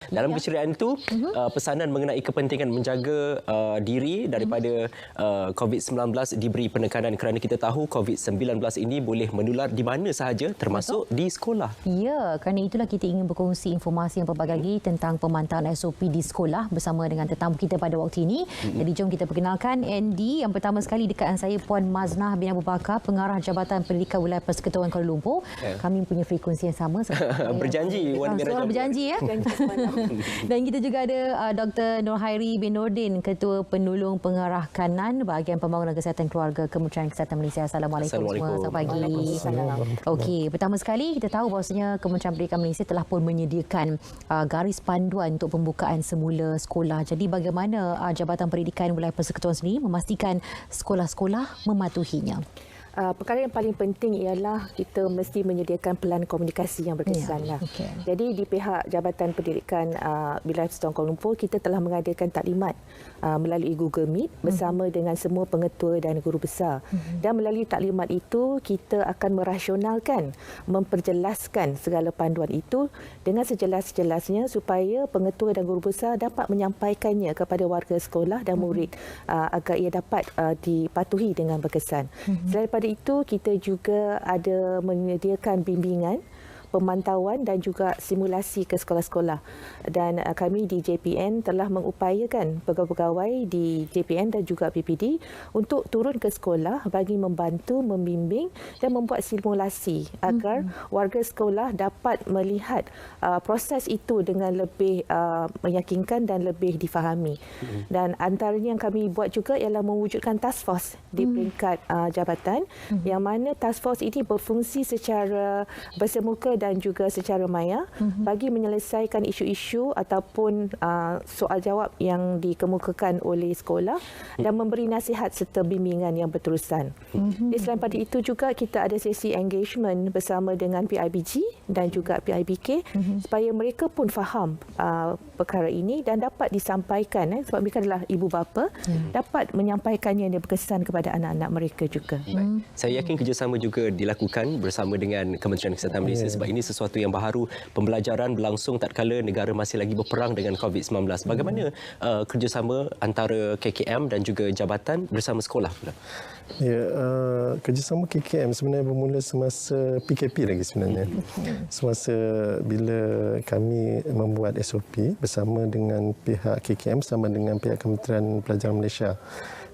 Dalam keceriaan itu, pesanan mengenai kepentingan menjaga diri daripada COVID-19 diberi penekanan kerana kita tahu COVID-19 ini boleh menular di mana sahaja termasuk di sekolah. Ya, kerana itulah kita ingin berkongsi informasi yang pelbagai tentang pemantauan SOP di sekolah bersama dengan tetamu kita pada waktu ini. Jadi jom kita perkenalkan Andy. Yang pertama sekali dekat saya Puan Maznah bin Abu Bakar, Pengarah Jabatan Pendidikan Wilayah Persekutuan Kuala Lumpur. Kami punya frekuensi yang sama. Berjanji. Berjanji ya. Dan kita juga ada Dr. Nur Hairi bin Nordin, Ketua Penolong Pengarah Kanan Bahagian Pembangunan Kesihatan Keluarga Kementerian Kesihatan Malaysia. Assalamualaikum semua. Selamat pagi. Okey, pertama sekali kita tahu bahawasanya Kementerian Pendidikan Malaysia telah pun menyediakan garis panduan untuk pembukaan semula sekolah. Jadi bagaimana Jabatan Pendidikan Wilayah Persekutuan sendiri memastikan sekolah-sekolah mematuhinya? Perkara yang paling penting ialah kita mesti menyediakan pelan komunikasi yang berkesan. Jadi di pihak Jabatan Pendidikan Wilayah Persekutuan Kuala Lumpur, kita telah mengadakan taklimat melalui Google Meet bersama dengan semua pengetua dan guru besar. Dan melalui taklimat itu, kita akan merasionalkan, memperjelaskan segala panduan itu dengan sejelas-jelasnya supaya pengetua dan guru besar dapat menyampaikannya kepada warga sekolah dan murid agar ia dapat dipatuhi dengan berkesan. Selain daripada itu, kita juga ada menyediakan bimbingan, pemantauan dan juga simulasi ke sekolah-sekolah. Dan kami di JPN telah mengupayakan pegawai-pegawai di JPN dan juga PPD untuk turun ke sekolah bagi membantu, membimbing dan membuat simulasi agar warga sekolah dapat melihat proses itu dengan lebih meyakinkan dan lebih difahami. Dan antaranya yang kami buat juga ialah mewujudkan task force di peringkat jabatan, yang mana task force ini berfungsi secara bersemuka dan juga secara maya bagi menyelesaikan isu-isu ataupun soal jawab yang dikemukakan oleh sekolah dan memberi nasihat serta bimbingan yang berterusan. Selain pada itu juga kita ada sesi engagement bersama dengan PIBG dan juga PIBK supaya mereka pun faham perkara ini dan dapat disampaikan sebab mereka adalah ibu bapa, dapat menyampaikannya yang berkesan kepada anak-anak mereka juga. Saya yakin kerjasama juga dilakukan bersama dengan Kementerian Kesihatan Malaysia sebab ini sesuatu yang baharu. Pembelajaran berlangsung tatkala negara masih lagi berperang dengan COVID-19. Bagaimana kerjasama antara KKM dan juga jabatan bersama sekolah pula? Ya, kerjasama KKM sebenarnya bermula semasa PKP lagi sebenarnya. Semasa bila kami membuat SOP bersama dengan pihak KKM sama dengan pihak Kementerian Pelajaran Malaysia,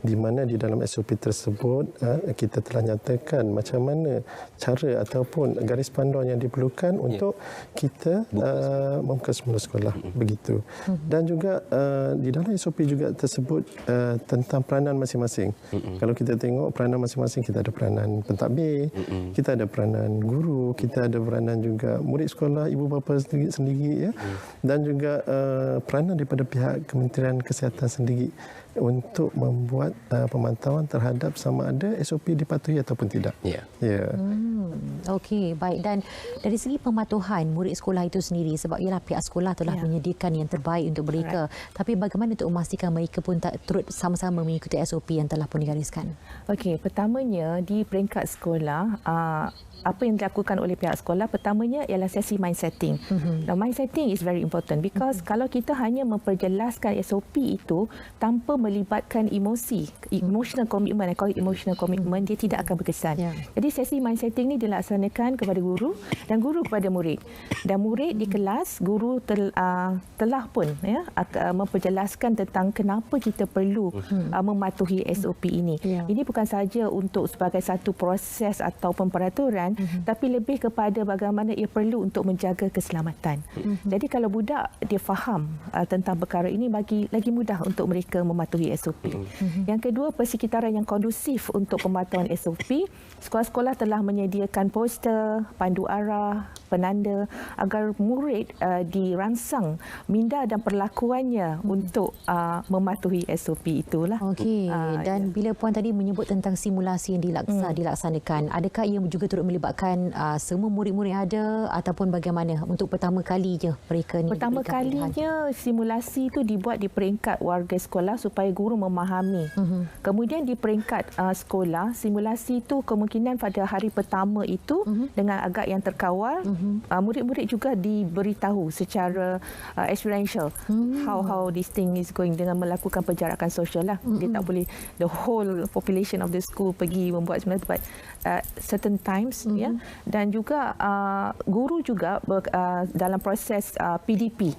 di mana di dalam SOP tersebut kita telah nyatakan macam mana cara ataupun garis panduan yang diperlukan untuk kita membuka semula sekolah begitu. Dan juga di dalam SOP juga tersebut tentang peranan masing-masing. Kalau kita tengok peranan masing-masing, kita ada peranan pentadbir, kita ada peranan guru, kita ada peranan juga murid sekolah, ibu bapa sendiri ya. Dan juga peranan daripada pihak Kementerian Kesihatan sendiri untuk membuat pemantauan terhadap sama ada SOP dipatuhi ataupun tidak. Okey, baik. Dan dari segi pematuhan murid sekolah itu sendiri, sebab ialah pihak sekolah telah menyediakan yang terbaik untuk mereka. Tapi bagaimana untuk memastikan mereka pun turut sama-sama mengikuti SOP yang telah pun digariskan? Okey, pertamanya di peringkat sekolah, apa yang dilakukan oleh pihak sekolah pertamanya ialah sesi mind setting. Now, mind setting is very important because kalau kita hanya memperjelaskan SOP itu tanpa melibatkan emosi, emotional commitment, I call it emotional commitment, dia tidak akan berkesan. Jadi sesi mind setting ni dilaksanakan kepada guru dan guru kepada murid. Dan murid di kelas, guru telah pun memperjelaskan tentang kenapa kita perlu mematuhi SOP ini. Ini bukan sahaja untuk sebagai satu proses ataupun peraturan, tapi lebih kepada bagaimana ia perlu untuk menjaga keselamatan. Jadi kalau budak dia faham tentang perkara ini, lagi mudah untuk mereka mematuhi SOP. Yang kedua, persekitaran yang kondusif untuk pemantauan SOP. Sekolah-sekolah telah menyediakan poster, pandu arah, penanda agar murid dirangsang minda dan perlakuannya untuk mematuhi SOP itulah. Okey. Dan bila Puan tadi menyebut tentang simulasi yang dilaksanakan, adakah ia juga turut melibatkan semua murid-murid yang ada ataupun bagaimana untuk pertama kalinya mereka ni? Pertama kalinya simulasi itu dibuat di peringkat warga sekolah supaya supaya guru memahami. Kemudian di peringkat sekolah, simulasi itu kemungkinan pada hari pertama itu dengan agak yang terkawal, murid-murid juga diberitahu secara experiential how this thing is going dengan melakukan penjarakan sosial lah. Dia tak boleh the whole population of the school pergi membuat simulasi, but certain times ya. Dan juga guru juga dalam proses PDP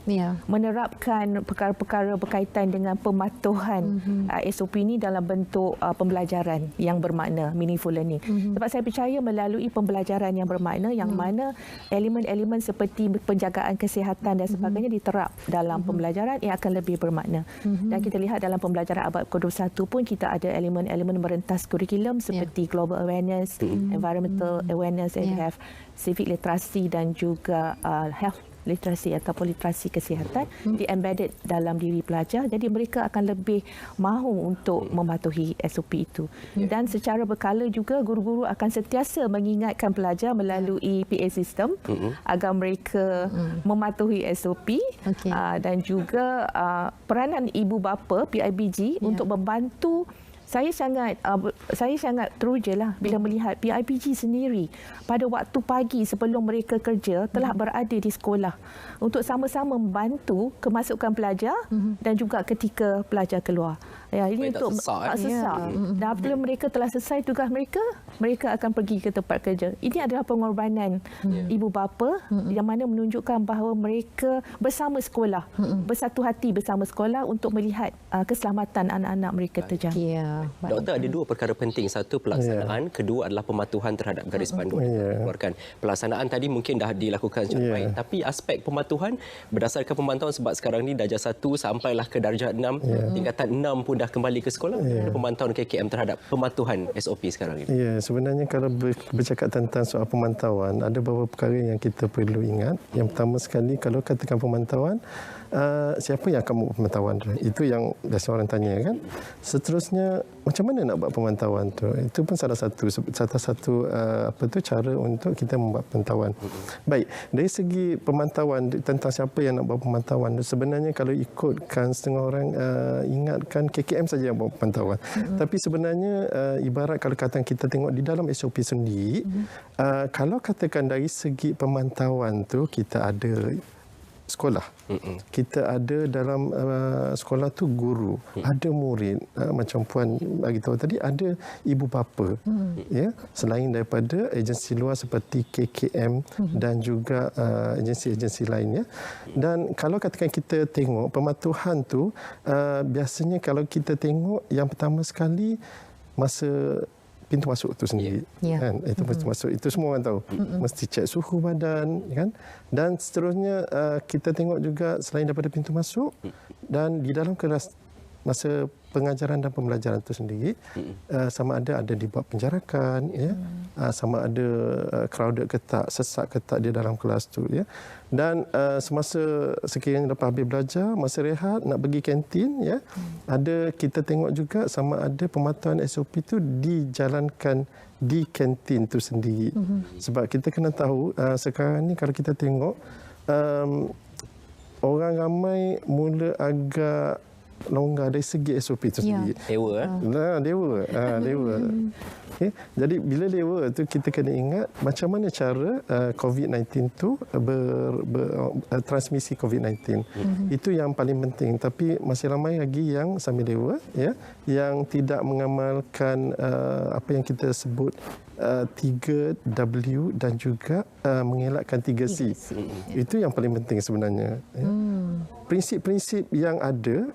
menerapkan perkara-perkara berkaitan dengan pematuhan SOP ini dalam bentuk pembelajaran yang bermakna, meaningful learning. Sebab saya percaya melalui pembelajaran yang bermakna yang mana elemen-elemen seperti penjagaan kesihatan dan sebagainya diterap dalam pembelajaran, ia akan lebih bermakna. Dan kita lihat dalam pembelajaran abad ke-21 pun kita ada elemen-elemen merentas kurikulum seperti global awareness, environmental awareness, and have civic literasi dan juga health literasi ataupun literasi kesihatan di-embedded dalam diri pelajar. Jadi mereka akan lebih mahu untuk mematuhi SOP itu. Dan secara berkala juga guru-guru akan sentiasa mengingatkan pelajar melalui PA system agar mereka mematuhi SOP dan juga peranan ibu bapa PIBG untuk membantu. Saya sangat terujalah bila melihat PIBG sendiri pada waktu pagi sebelum mereka kerja telah berada di sekolah untuk sama-sama membantu kemasukan pelajar dan juga ketika pelajar keluar. Ya, ini untuk tak sesak. Dan apabila mereka telah selesai tugas mereka, mereka akan pergi ke tempat kerja. Ini adalah pengorbanan ibu bapa yang mana menunjukkan bahawa mereka bersama sekolah, bersatu hati bersama sekolah untuk melihat keselamatan anak-anak mereka terjaga. Doktor, ada dua perkara penting. Satu, pelaksanaan. Kedua adalah pematuhan terhadap garis panduan yang dikeluarkan. Pelaksanaan tadi mungkin dah dilakukan secara baik, tapi aspek pematuhan berdasarkan pemantauan, sebab sekarang ni darjah 1 sampailah ke darjah 6, tingkatan 6 pun dah kembali ke sekolah. Ada pemantauan KKM terhadap pematuhan SOP sekarang ini. Ya, sebenarnya kalau bercakap tentang soal pemantauan, ada beberapa perkara yang kita perlu ingat. Yang pertama sekali, kalau katakan pemantauan, siapa yang akan buat pemantauan? Itu yang biasa orang tanya kan. Seterusnya, macam mana nak buat pemantauan tu? Itu pun salah satu cara untuk kita membuat pemantauan. Baik, dari segi pemantauan tentang siapa yang nak buat pemantauan, sebenarnya kalau ikutkan setengah orang ingatkan KKM saja yang buat pemantauan. Tapi sebenarnya ibarat kalau katakan kita tengok di dalam SOP sendiri, kalau katakan dari segi pemantauan tu kita ada sekolah. Kita ada dalam sekolah tu guru, ada murid, macam puan bagi tahu tadi, ada ibu bapa. Ya, selain daripada agensi luar seperti KKM dan juga agensi-agensi lainnya. Dan kalau katakan kita tengok pematuhan tu, biasanya kalau kita tengok yang pertama sekali masa pintu masuk itu sendiri, kan? Itu pintu masuk itu semua orang tahu. Mesti cek suhu badan, kan? Dan seterusnya kita tengok juga selain daripada pintu masuk dan di dalam kelas masa pengajaran dan pembelajaran itu sendiri, sama ada dibuat penjarakan, ya, sama ada crowded ke tak, sesak ke tak di dalam kelas tu, ya. Dan semasa sekiranya lepas habis belajar, masa rehat nak pergi kantin, ya, ada kita tengok juga sama ada pematuhan SOP itu dijalankan di kantin tu sendiri. Sebab kita kena tahu sekarang ni kalau kita tengok orang ramai mula agak longgar dari segi SOP itu sendiri. Dewa. Dewa. Okay. Jadi bila dewa tu kita kena ingat macam mana cara COVID-19 tu transmisi COVID-19. Itu yang paling penting. Tapi masih ramai lagi yang sambil dewa, ya, yang tidak mengamalkan apa yang kita sebut 3W dan juga mengelakkan 3C. Itu yang paling penting sebenarnya. Ya. Prinsip-prinsip yang ada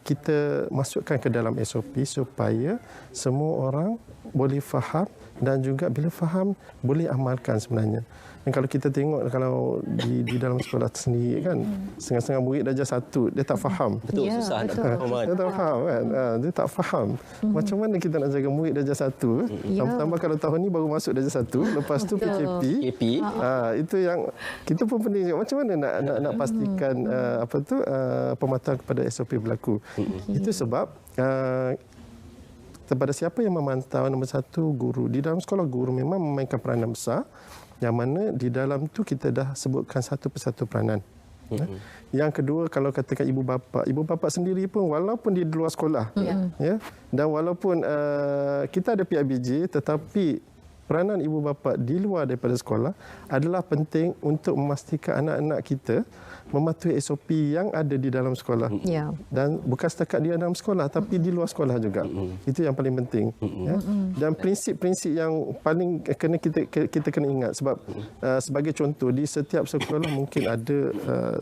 kita masukkan ke dalam SOP supaya semua orang boleh faham dan juga bila faham boleh amalkan sebenarnya. Dan kalau kita tengok kalau di dalam sekolah sendiri kan, setengah-setengah murid darjah 1 dia tak faham. Betul, susah nak faham. Dia tak faham kan. Dia tak faham. Macam mana kita nak jaga murid darjah 1? Tambah kalau tahun ni baru masuk darjah 1, lepas tu PKP. Itu yang kita pun pening. Macam mana nak pastikan pematuhan kepada SOP berlaku. Itu sebab kepada siapa yang memantau, nombor satu guru. Di dalam sekolah guru memang memainkan peranan besar, yang mana di dalam tu kita dah sebutkan satu persatu peranan. Yang kedua, kalau katakan ibu bapa sendiri pun walaupun dia di luar sekolah, ya, dan walaupun kita ada PIBG, tetapi peranan ibu bapa di luar daripada sekolah adalah penting untuk memastikan anak-anak kita mematuhi SOP yang ada di dalam sekolah. Dan bukan setakat di dalam sekolah, tapi di luar sekolah juga. Itu yang paling penting. Ya. Dan prinsip-prinsip yang paling kena kita kena ingat, sebab sebagai contoh, di setiap sekolah mungkin ada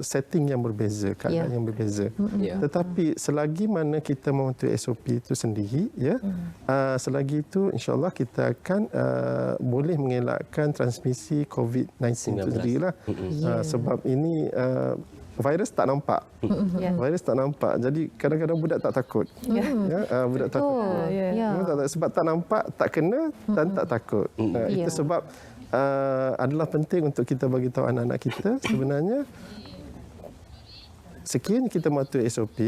setting yang berbeza, keadaan yang berbeza. Tetapi selagi mana kita mematuhi SOP itu sendiri, ya, selagi itu insya-Allah kita akan boleh mengelakkan transmisi COVID-19 itu sendirilah. Sebab ini virus tak nampak. Virus tak nampak. Jadi kadang-kadang budak tak takut. Budak tak takut. Sebab tak nampak, tak kena dan tak takut. Itu sebab adalah penting untuk kita bagi tahu anak-anak kita sebenarnya sekiranya kita mematuhi SOP,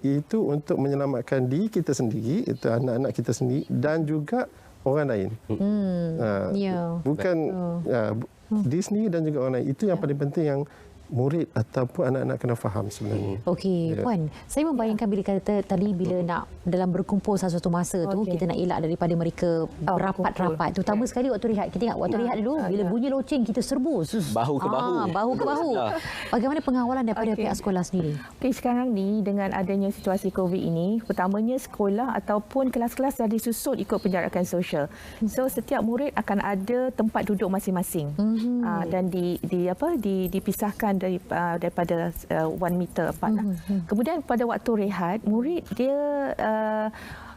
itu untuk menyelamatkan diri kita sendiri, itu anak-anak kita sendiri dan juga orang lain. Bukan diri sendiri dan juga orang lain. Itu yang paling penting yang murid ataupun anak-anak kena faham sebenarnya. Okey, Puan, saya membayangkan bila kata tadi bila nak dalam berkumpul satu masa tu kita nak elak daripada mereka rapat-rapat, terutama sekali waktu rehat. Kita ingat waktu rehat dulu bila bunyi loceng kita serbu bahu ke bahu. Bahu ke bahu. Bagaimana pengawalan daripada pihak sekolah sendiri? Okey, sekarang ni dengan adanya situasi COVID ini, pertamanya sekolah ataupun kelas-kelas dah disusun ikut penjarakan sosial. So setiap murid akan ada tempat duduk masing-masing. Dan dipisahkan daripada 1 meter apart. Kemudian pada waktu rehat, murid dia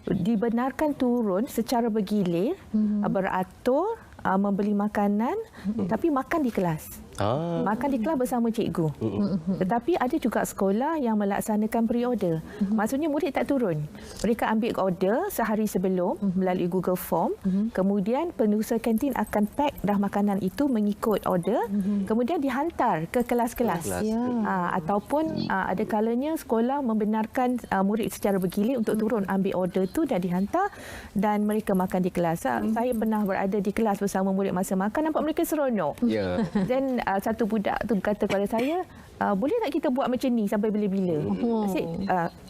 dibenarkan turun secara bergilir, beratur, membeli makanan, tapi makan di kelas. Makan di kelas bersama cikgu. Tetapi ada juga sekolah yang melaksanakan pre-order. Maksudnya murid tak turun. Mereka ambil order sehari sebelum melalui Google Form. Kemudian pengusaha kantin akan pack dah makanan itu mengikut order. Kemudian dihantar ke kelas-kelas. Ataupun ada kalanya sekolah membenarkan murid secara bergilir untuk turun ambil order tu dan dihantar dan mereka makan di kelas. Saya pernah berada di kelas bersama murid masa makan, nampak mereka seronok. Dan satu budak tu kata kepada saya, boleh tak kita buat macam ni sampai bila-bila?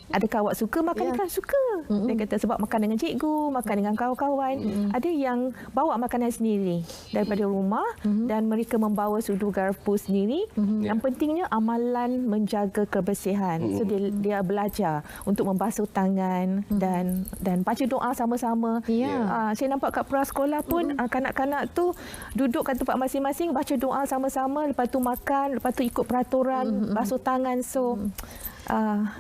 Adakah awak suka makan kan? Suka. Dia kata sebab makan dengan cikgu, makan dengan kawan-kawan. Ada yang bawa makanan sendiri daripada rumah dan mereka membawa sudu garpu sendiri. Yang pentingnya amalan menjaga kebersihan. So dia belajar untuk membasuh tangan dan baca doa sama-sama. Saya nampak kat prasekolah pun kanak-kanak tu duduk kat tempat masing-masing baca doa sama-sama, lepas tu makan, lepas tu ikut peraturan, basuh tangan. So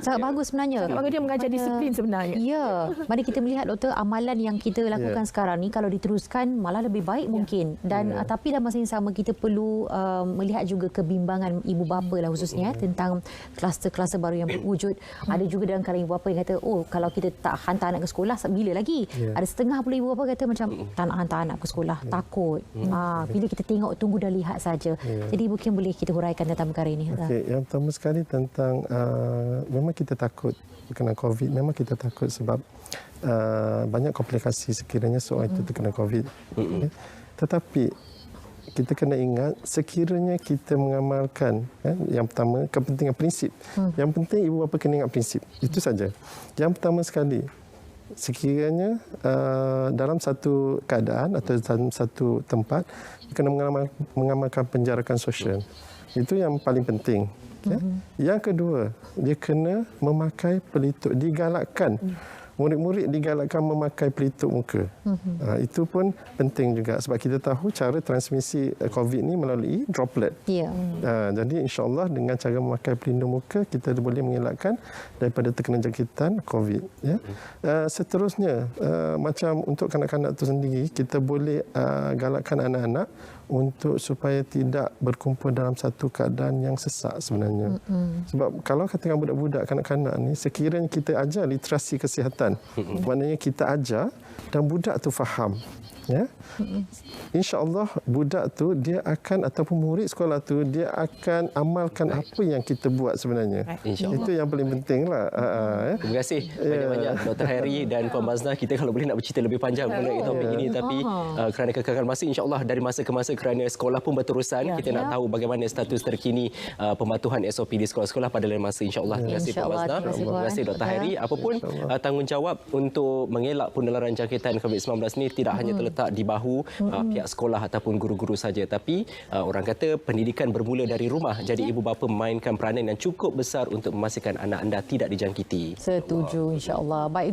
sangat bagus sebenarnya. Sangat bagus, dia mengajar disiplin sebenarnya. Ya, mari kita melihat doktor amalan yang kita lakukan sekarang ni kalau diteruskan malah lebih baik mungkin. Dan tapi dalam masa yang sama kita perlu melihat juga kebimbangan ibu bapa lah khususnya tentang kluster-kluster baru yang berwujud. Ada juga dalam kalangan ibu bapa yang kata, oh kalau kita tak hantar anak ke sekolah bila lagi? Ada setengah pula ibu bapa kata macam tak nak hantar anak ke sekolah, takut. Bila kita tengok, tunggu dan lihat saja. Jadi mungkin boleh kita huraikan tentang perkara ini. Yang pertama sekali tentang memang kita takut kena COVID. Memang kita takut sebab banyak komplikasi sekiranya seorang itu terkena COVID. Tetapi kita kena ingat sekiranya kita mengamalkan yang pertama kepentingan prinsip. Yang penting ibu bapa kena ingat prinsip. Itu saja. Yang pertama sekali sekiranya dalam satu keadaan atau dalam satu tempat kena mengamalkan penjarakan sosial. Itu yang paling penting. Yang kedua, dia kena memakai pelitup, digalakkan. Murid-murid digalakkan memakai pelitup muka. Itu pun penting juga sebab kita tahu cara transmisi COVID ni melalui droplet. Jadi insya-Allah dengan cara memakai pelindung muka kita boleh mengelakkan daripada terkena jangkitan COVID. Seterusnya, macam untuk kanak-kanak itu sendiri, kita boleh galakkan anak-anak untuk supaya tidak berkumpul dalam satu keadaan yang sesak sebenarnya. Sebab kalau katakan budak-budak kanak-kanak ni sekiranya kita ajar literasi kesihatan, maknanya kita ajar dan budak tu faham. Ya. InsyaAllah budak tu dia akan ataupun murid sekolah tu dia akan amalkan apa yang kita buat sebenarnya. Itu yang paling penting lah. Terima kasih banyak-banyak Dr. Hairi dan Puan Mazna. Kita kalau boleh nak bercerita lebih panjang mengenai topik ini, tapi kerana kekangan masa, insyaAllah dari masa ke masa kerana sekolah pun berterusan, kita nak tahu bagaimana status terkini pematuhan SOP di sekolah-sekolah pada lain masa, insyaAllah. Terima kasih Puan Mazna. Terima kasih Dr. Hairi. Apapun tanggungjawab untuk mengelak penularan jangkitan COVID-19 ni tidak hanya terletak di bahu pihak sekolah ataupun guru-guru saja, tapi orang kata pendidikan bermula dari rumah. Jadi ibu bapa memainkan peranan yang cukup besar untuk memastikan anak anda tidak dijangkiti. Setuju, insya-Allah. Baik.